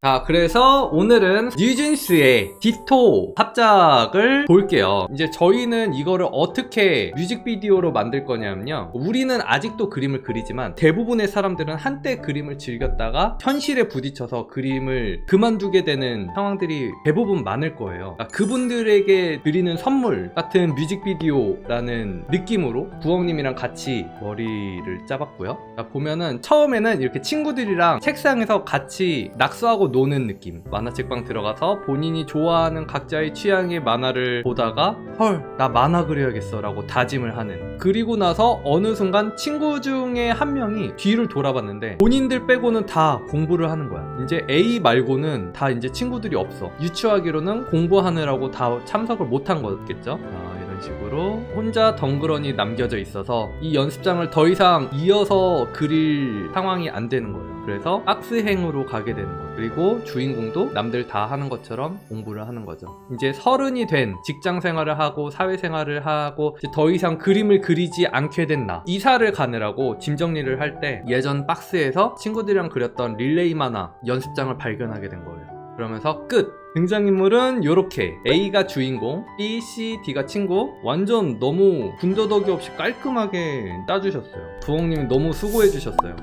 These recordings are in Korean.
자, 그래서 오늘은 뉴진스의 디토 합작을 볼게요. 이제 저희는 이거를 어떻게 뮤직비디오로 만들 거냐면요, 우리는 아직도 그림을 그리지만 대부분의 사람들은 한때 그림을 즐겼다가 현실에 부딪혀서 그림을 그만두게 되는 상황들이 대부분 많을 거예요. 그러니까 그분들에게 드리는 선물 같은 뮤직비디오라는 느낌으로 부엉님이랑 같이 머리를 짜봤고요. 그러니까 보면은 처음에는 이렇게 친구들이랑 책상에서 같이 낙서하고 노는 느낌, 만화책방 들어가서 본인이 좋아하는 각자의 취향의 만화를 보다가 헐, 나 만화 그려야겠어 라고 다짐을 하는, 그리고 나서 어느 순간 친구 중에 한 명이 뒤를 돌아봤는데 본인들 빼고는 다 공부를 하는 거야. 이제 A 말고는 다 이제 친구들이 없어. 유추하기로는 공부하느라고 다 참석을 못한 거겠죠. 이런 식으로 혼자 덩그러니 남겨져 있어서 이 연습장을 더 이상 이어서 그릴 상황이 안 되는 거예요. 그래서 박스행으로 가게 되는 거예요. 그리고 주인공도 남들 다 하는 것처럼 공부를 하는 거죠. 이제 30이 된 직장 생활을 하고 사회생활을 하고 이제 더 이상 그림을 그리지 않게 된 나, 이사를 가느라고 짐 정리를 할 때 예전 박스에서 친구들이랑 그렸던 릴레이 만화 연습장을 발견하게 된 거예요. 그러면서 끝! 등장인물은 요렇게 A가 주인공, B, C, D가 친구. 완전 너무 군더더기 없이 깔끔하게 따주셨어요. 부엉님이 너무 수고해주셨어요.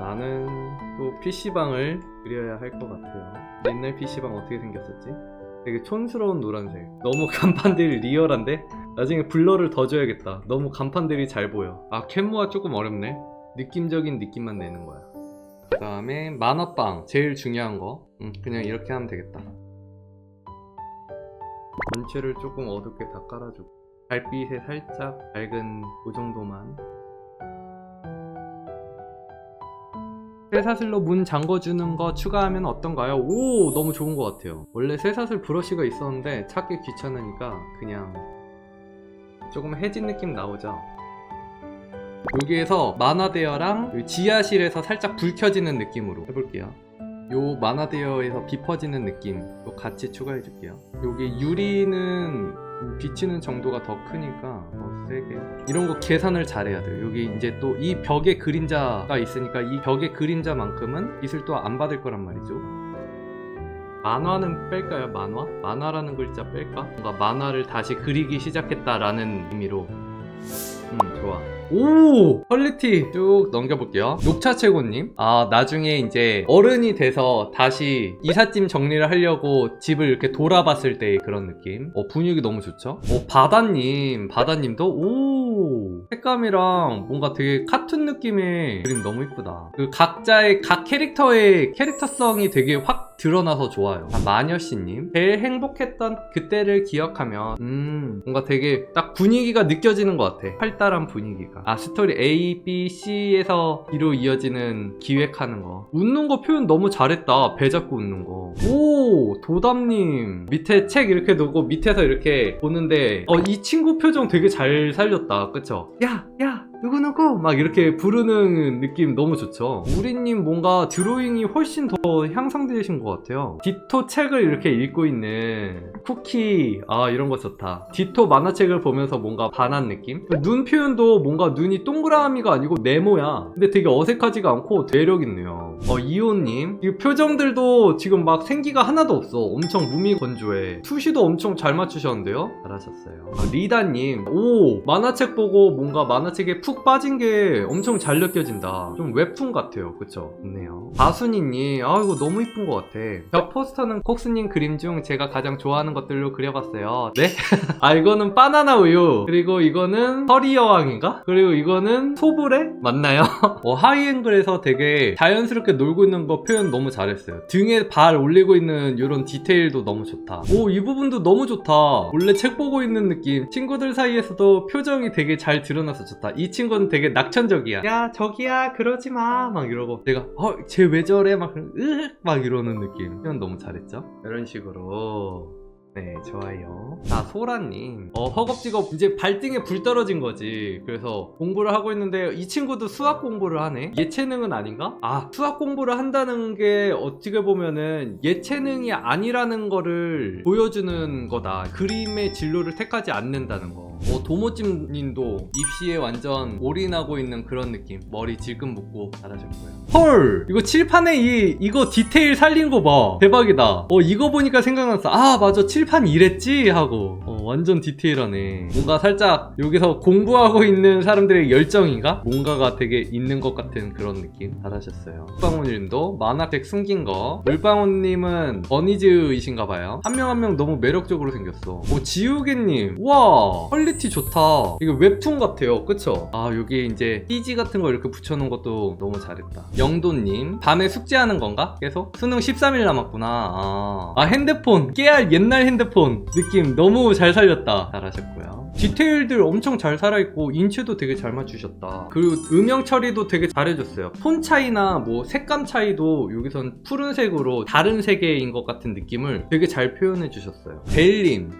나는 또 PC방을 그려야 할 것 같아요. 옛날 PC방 어떻게 생겼었지? 되게 촌스러운 노란색. 너무 간판들이 리얼한데? 나중에 블러를 더 줘야겠다. 너무 간판들이 잘 보여. 캔모가 조금 어렵네. 느낌적인 느낌만 내는 거야. 그 다음에 만화방, 제일 중요한 거. 그냥 이렇게 하면 되겠다. 전체를 조금 어둡게 다 깔아주고 달빛에 살짝 밝은 그 정도만. 쇠사슬로 문 잠궈주는 거 추가하면 어떤가요? 오, 너무 좋은 것 같아요. 원래 쇠사슬 브러쉬가 있었는데 찾기 귀찮으니까 그냥 조금 해진 느낌 나오죠. 여기에서 만화대여랑 지하실에서 살짝 불 켜지는 느낌으로 해볼게요. 요 만화대여에서 비 퍼지는 느낌 요 같이 추가해 줄게요. 여기 유리는 비치는 정도가 더 크니까 더 세게, 이런 거 계산을 잘해야 돼요. 여기 이제 또 이 벽에 그림자가 있으니까 이 벽의 그림자만큼은 빛을 또 안 받을 거란 말이죠. 만화는 뺄까요? 만화라는 글자 뺄까? 뭔가 만화를 다시 그리기 시작했다라는 의미로. 좋아. 오! 퀄리티 쭉 넘겨볼게요. 녹차최고님, 나중에 이제 어른이 돼서 다시 이삿짐 정리를 하려고 집을 이렇게 돌아봤을 때의 그런 느낌. 분위기 너무 좋죠? 바다님도 오! 색감이랑 뭔가 되게 카툰 느낌의 그림 너무 이쁘다. 그 각자의 각 캐릭터의 캐릭터성이 되게 확 드러나서 좋아요. 마녀씨님, 제일 행복했던 그때를 기억하면 뭔가 되게 딱 분위기가 느껴지는 것 같아. 활달한 분위기가. 스토리 A, B, C에서 D로 이어지는 기획하는 거. 웃는 거 표현 너무 잘했다. 배 잡고 웃는 거. 오, 도담님 밑에 책 이렇게 두고 밑에서 이렇게 보는데 이 친구 표정 되게 잘 살렸다. 그쵸? 야 누구누구 막 이렇게 부르는 느낌 너무 좋죠. 우리님 뭔가 드로잉이 훨씬 더 향상되신 것 같아요. 디토 책을 이렇게 읽고 있는 쿠키, 이런 거 좋다. 디토 만화책을 보면서 뭔가 반한 느낌? 눈 표현도 뭔가 눈이 동그라미가 아니고 네모야. 근데 되게 어색하지가 않고 매력있네요. 이호님, 이 표정들도 지금 막 생기가 하나도 없어. 엄청 무미건조해. 수시도 엄청 잘 맞추셨는데요? 잘하셨어요. 리다님, 오, 만화책 보고 뭔가 만화책에 푹 빠진 게 엄청 잘 느껴진다. 좀 웹툰 같아요. 그쵸? 좋네요. 바순이님, 이거 너무 이쁜 것 같아. 벽 포스터는 콕스님 그림 중 제가 가장 좋아하는 것들로 그려봤어요. 네? 이거는 바나나 우유, 그리고 이거는 허리 여왕인가? 그리고 이거는 소브레? 맞나요? 하이앵글에서 되게 자연스럽게 놀고 있는 거 표현 너무 잘했어요. 등에 발 올리고 있는 이런 디테일도 너무 좋다. 이 부분도 너무 좋다. 원래 책 보고 있는 느낌. 친구들 사이에서도 표정이 되게 잘 드러나서 좋다. 이 친구는 되게 낙천적이야. 야, 저기야, 그러지마 막 이러고, 내가 쟤 왜 저래 막 이러는 느낌. 표현 너무 잘했죠? 이런 식으로 네, 좋아요. 자, 소라님. 허겁지겁 이제 발등에 불 떨어진 거지. 그래서 공부를 하고 있는데 이 친구도 수학 공부를 하네. 예체능은 아닌가? 아, 수학 공부를 한다는 게 어떻게 보면은 예체능이 아니라는 거를 보여주는 거다. 그림의 진로를 택하지 않는다는 거. 도모찜님도 입시에 완전 올인하고 있는 그런 느낌. 머리 질끈 묶고 잘하셨고요. 헐! 이거 칠판에 이거 디테일 살린 거 봐. 대박이다. 이거 보니까 생각났어. 아, 맞아. 칠판 이랬지? 하고. 완전 디테일하네. 뭔가 살짝 여기서 공부하고 있는 사람들의 열정인가? 뭔가가 되게 있는 것 같은 그런 느낌. 잘하셨어요. 물방울님도 만화책 숨긴 거. 물방울님은 버니즈이신가 봐요. 한 명 한 명 너무 매력적으로 생겼어. 지우개님. 우와! 퀄리티 좋다. 이거 웹툰 같아요. 그쵸? 아, 여기 이제 CG 같은 거 이렇게 붙여놓은 것도 너무 잘했다. 영도님. 밤에 숙제하는 건가? 계속? 수능 13일 남았구나. 핸드폰. 깨알 옛날 핸드폰 느낌 너무 잘 살렸다. 잘하셨고요. 디테일들 엄청 잘 살아있고 인체도 되게 잘 맞추셨다. 그리고 음영 처리도 되게 잘해줬어요. 톤 차이나 뭐 색감 차이도 여기선 푸른색으로 다른 세계인 것 같은 느낌을 되게 잘 표현해주셨어요.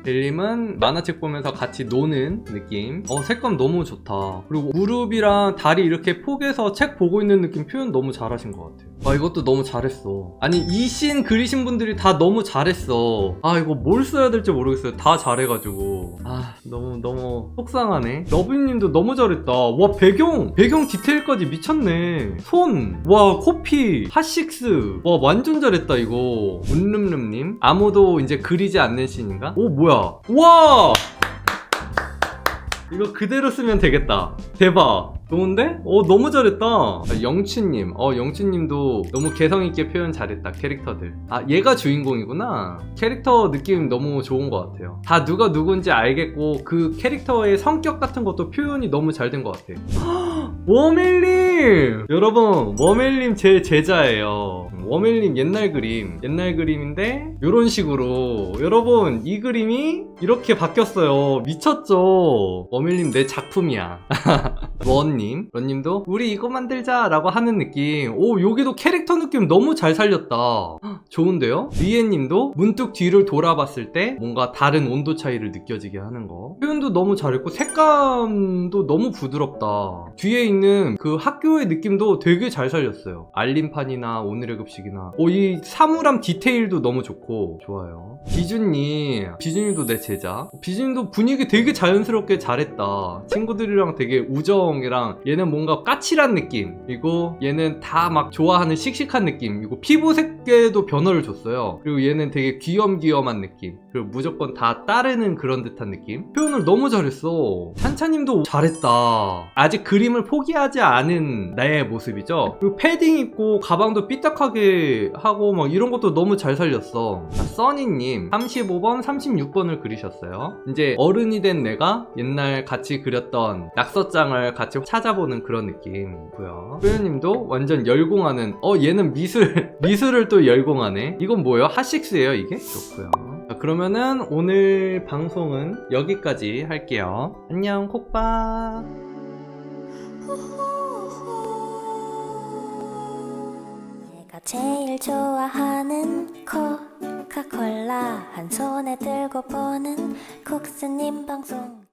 벨님은 만화책 보면서 같이 노는 느낌. 색감 너무 좋다. 그리고 무릎이랑 다리 이렇게 포개서 책 보고 있는 느낌 표현 너무 잘하신 것 같아요. 이것도 너무 잘했어. 아니, 이 씬 그리신 분들이 다 너무 잘했어. 이거 뭘 써야 될지 모르겠어요. 다 잘해가지고. 너무 속상하네. 러브님도 너무 잘했다. 와, 배경 디테일까지 미쳤네. 손, 와, 코피, 핫식스. 와, 완전 잘했다 이거. 운름름님, 아무도 이제 그리지 않는 씬인가? 오, 뭐야. 와, 이거 그대로 쓰면 되겠다. 대박. 좋은데? 너무 잘했다. 영춘님. 영춘님도 너무 개성있게 표현 잘했다. 캐릭터들. 얘가 주인공이구나. 캐릭터 느낌 너무 좋은 것 같아요. 다 누가 누군지 알겠고 그 캐릭터의 성격 같은 것도 표현이 너무 잘 된 것 같아. 워멜님! 여러분, 워멜님 제 제자예요. 워멜님 옛날 그림인데 이런 식으로 여러분, 이 그림이 이렇게 바뀌었어요. 미쳤죠? 워멜님 내 작품이야. 런님도 우리 이거 만들자 라고 하는 느낌. 여기도 캐릭터 느낌 너무 잘 살렸다. 좋은데요? 리에님도 문득 뒤를 돌아봤을 때 뭔가 다른 온도 차이를 느껴지게 하는 거. 표현도 너무 잘했고 색감도 너무 부드럽다. 뒤에 있는 그 학교의 느낌도 되게 잘 살렸어요. 알림판이나 오늘의 급식이나 이 사물함 디테일도 너무 좋고 좋아요. 비준님도 내 제자. 비준님도 분위기 되게 자연스럽게 잘했다. 친구들이랑 되게 우정이랑 얘는 뭔가 까칠한 느낌, 그리고 얘는 다 막 좋아하는 씩씩한 느낌, 그리고 피부색에도 변화를 줬어요. 그리고 얘는 되게 귀염귀염한 느낌, 그리고 무조건 다 따르는 그런 듯한 느낌. 표현을 너무 잘했어. 찬찬님도 잘했다. 아직 그림을 포기하지 않은 나의 모습이죠. 그리고 패딩 입고 가방도 삐딱하게 하고 막 이런 것도 너무 잘 살렸어. 써니님 35번 36번을 그리셨어요. 이제 어른이 된 내가 옛날 같이 그렸던 낙서장을 같이 찾아보는 그런 느낌이고요. 소연님도 완전 열공하는, 얘는 미술을 또 열공하네. 이건 뭐예요? 핫식스예요 이게? 좋고요. 그러면은 오늘 방송은 여기까지 할게요. 안녕, 콕밥. 내가 제일 좋아하는 코카콜라 한 손에 들고 보는 국수님 방송.